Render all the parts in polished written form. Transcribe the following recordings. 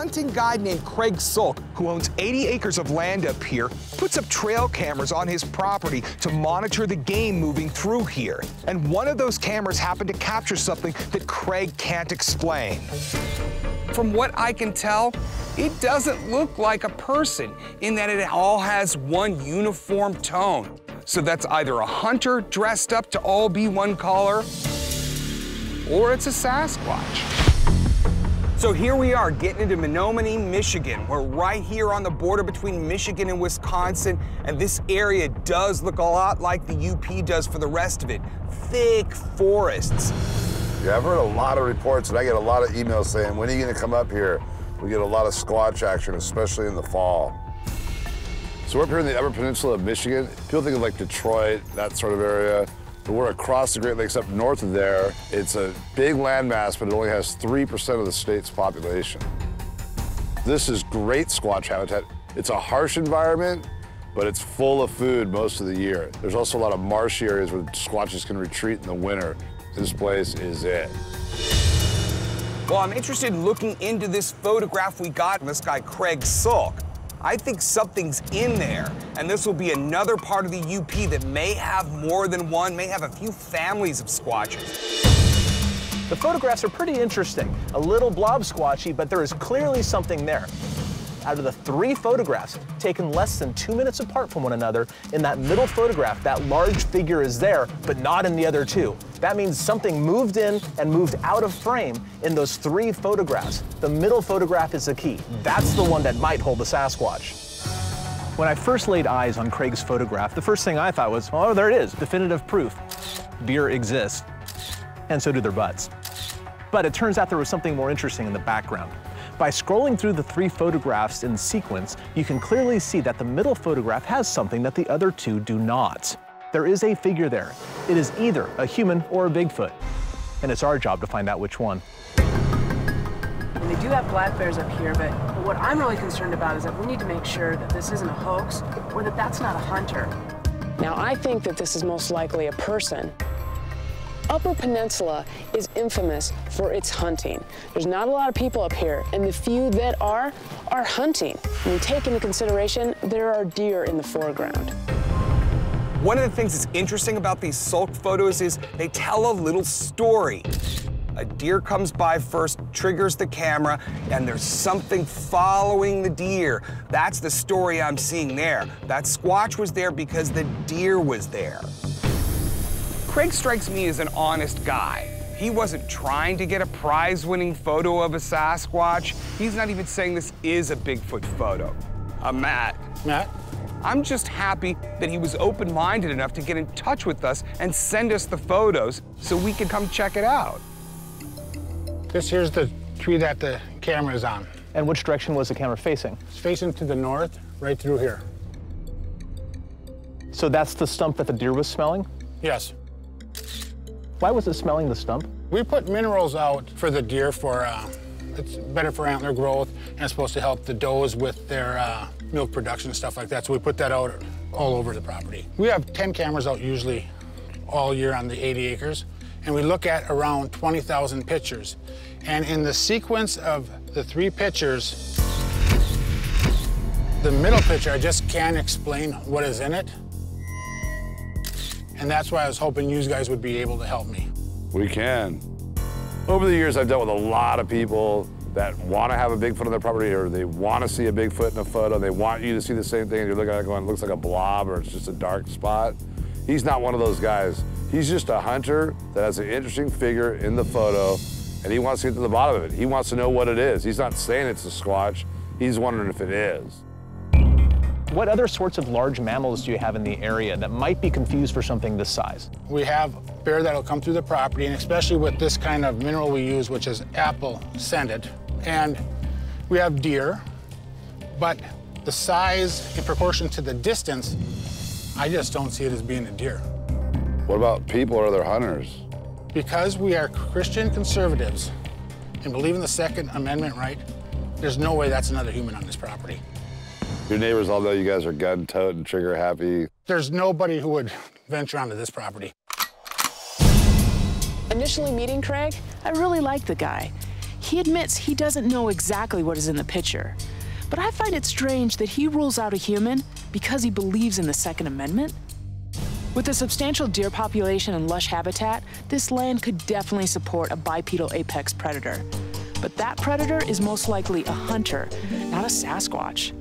hunting guide named Craig Sulk, who owns 80 acres of land up here, puts up trail cameras on his property to monitor the game moving through here. And one of those cameras happened to capture something that Craig can't explain. From what I can tell, it doesn't look like a person in that it all has one uniform tone. So that's either a hunter dressed up to all be one color, or it's a Sasquatch. So here we are getting into Menominee, Michigan. We're right here on the border between Michigan and Wisconsin, and this area does look a lot like the UP does for the rest of it. Thick forests. Yeah, I've heard a lot of reports, and I get a lot of emails saying, when are you gonna come up here? We get a lot of Squatch action, especially in the fall. So we're up here in the Upper Peninsula of Michigan. People think of like Detroit, that sort of area. But we're across the Great Lakes up north of there. It's a big landmass, but it only has 3% of the state's population. This is great Squatch habitat. It's a harsh environment, but it's full of food most of the year. There's also a lot of marshy areas where Squatches can retreat in the winter. This place is it. Well, I'm interested in looking into this photograph we got from this guy, Craig Sulk. I think something's in there, and this will be another part of the UP that may have more than one, may have a few families of Squatches. The photographs are pretty interesting. A little blob squatchy, but there is clearly something there. Out of the 3 photographs, taken less than 2 minutes apart from one another, in that middle photograph, that large figure is there, but not in the other 2. That means something moved in and moved out of frame in those 3 photographs. The middle photograph is the key. That's the one that might hold the Sasquatch. When I first laid eyes on Craig's photograph, the first thing I thought was, oh, there it is, definitive proof. Deer exist, and so do their butts. But it turns out there was something more interesting in the background. By scrolling through the 3 photographs in sequence, you can clearly see that the middle photograph has something that the other 2 do not. There is a figure there. It is either a human or a Bigfoot, and it's our job to find out which one. They do have black bears up here, but what I'm really concerned about is that we need to make sure that this isn't a hoax or that that's not a hunter. Now, I think that this is most likely a person. Upper Peninsula is infamous for its hunting. There's not a lot of people up here, and the few that are hunting. When you take into consideration, there are deer in the foreground. One of the things that's interesting about these Sulk photos is they tell a little story. A deer comes by first, triggers the camera, and there's something following the deer. That's the story I'm seeing there. That Squatch was there because the deer was there. Craig strikes me as an honest guy. He wasn't trying to get a prize-winning photo of a Sasquatch. He's not even saying this is a Bigfoot photo. Matt. Matt? I'm just happy that he was open-minded enough to get in touch with us and send us the photos so we could come check it out. This here's the tree that the camera is on. And which direction was the camera facing? It's facing to the north, right through here. So that's the stump that the deer was smelling? Yes. Why was it smelling the stump? We put minerals out for the deer for, it's better for antler growth, and it's supposed to help the does with their milk production and stuff like that. So we put that out all over the property. We have 10 cameras out usually all year on the 80 acres, and we look at around 20,000 pictures. And in the sequence of the 3 pictures, the middle picture, I just can't explain what is in it. And that's why I was hoping you guys would be able to help me. We can. Over the years, I've dealt with a lot of people that want to have a Bigfoot on their property, or they want to see a Bigfoot in a photo. They want you to see the same thing, and you're looking at it going, it looks like a blob, or it's just a dark spot. He's not one of those guys. He's just a hunter that has an interesting figure in the photo, and he wants to get to the bottom of it. He wants to know what it is. He's not saying it's a Squatch. He's wondering if it is. What other sorts of large mammals do you have in the area that might be confused for something this size? We have bear that'll come through the property, and especially with this kind of mineral we use, which is apple scented. And we have deer, but the size in proportion to the distance, I just don't see it as being a deer. What about people or other hunters? Because we are Christian conservatives and believe in the Second Amendment right, there's no way that's another human on this property. Your neighbors all know you guys are gun-tote and trigger-happy. There's nobody who would venture onto this property. Initially meeting Craig, I really liked the guy. He admits he doesn't know exactly what is in the picture. But I find it strange that he rules out a human because he believes in the Second Amendment. With a substantial deer population and lush habitat, this land could definitely support a bipedal apex predator. But that predator is most likely a hunter, not a Sasquatch.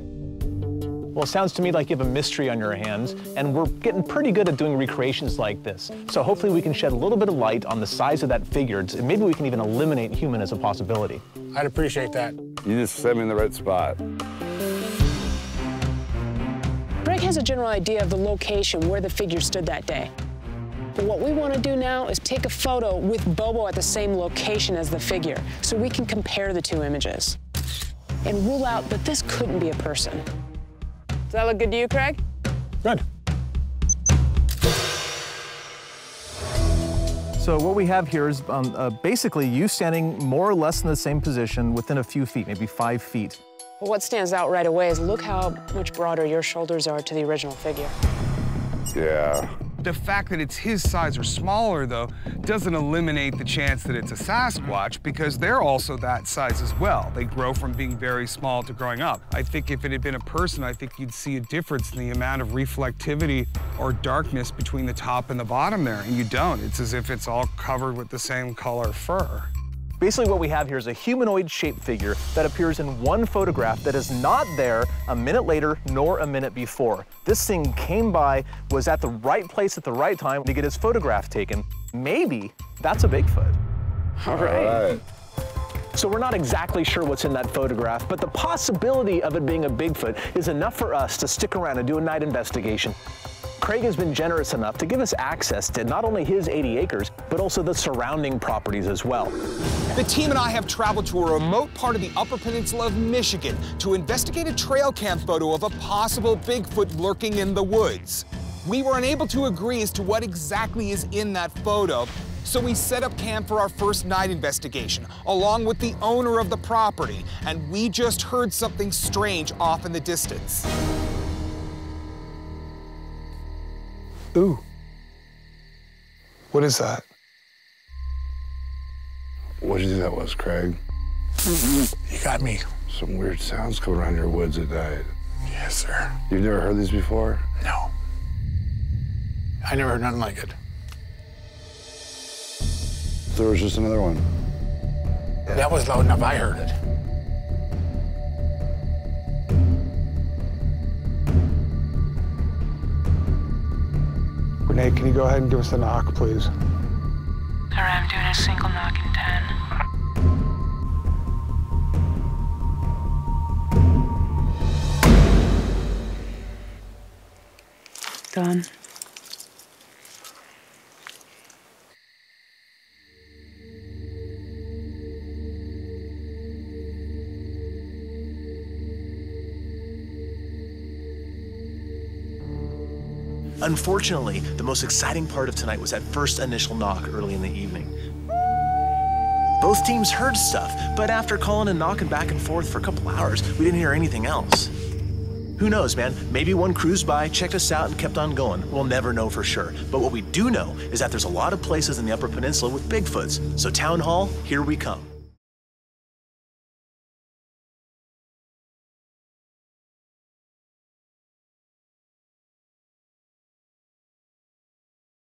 Well, it sounds to me like you have a mystery on your hands, and we're getting pretty good at doing recreations like this. So hopefully we can shed a little bit of light on the size of that figure, and maybe we can even eliminate human as a possibility. I'd appreciate that. You just sent me in the right spot. Greg has a general idea of the location where the figure stood that day. But what we want to do now is take a photo with Bobo at the same location as the figure, so we can compare the two images and rule out that this couldn't be a person. Does that look good to you, Craig? Good. So what we have here is basically you standing more or less in the same position within a few feet, maybe 5 feet. Well, what stands out right away is look how much broader your shoulders are to the original figure. Yeah. The fact that it's his size or smaller, though, doesn't eliminate the chance that it's a Sasquatch, because they're also that size as well. They grow from being very small to growing up. I think if it had been a person, I think you'd see a difference in the amount of reflectivity or darkness between the top and the bottom there, and you don't. It's as if it's all covered with the same color fur. Basically what we have here is a humanoid-shaped figure that appears in one photograph that is not there a minute later nor a minute before. This thing came by, was at the right place at the right time to get his photograph taken. Maybe that's a Bigfoot. All right. So we're not exactly sure what's in that photograph, but the possibility of it being a Bigfoot is enough for us to stick around and do a night investigation. Craig has been generous enough to give us access to not only his 80 acres, but also the surrounding properties as well. The team and I have traveled to a remote part of the Upper Peninsula of Michigan to investigate a trail cam photo of a possible Bigfoot lurking in the woods. We were unable to agree as to what exactly is in that photo, so we set up camp for our first night investigation, along with the owner of the property, and we just heard something strange off in the distance. Ooh. What is that? What do you think that was, Craig? You got me. Some weird sounds come around your woods at night. Yes, sir. You've never heard these before? No. I never heard nothing like it. There was just another one. That was loud enough, I heard it. Renee, can you go ahead and give us a knock, please? All right, I'm doing a single knock in 10. Done. Unfortunately, the most exciting part of tonight was that first initial knock early in the evening. Both teams heard stuff, but after calling and knocking back and forth for a couple hours, we didn't hear anything else. Who knows, man? Maybe one cruised by, checked us out, and kept on going. We'll never know for sure. But what we do know is that there's a lot of places in the Upper Peninsula with Bigfoots. So Town Hall, here we come.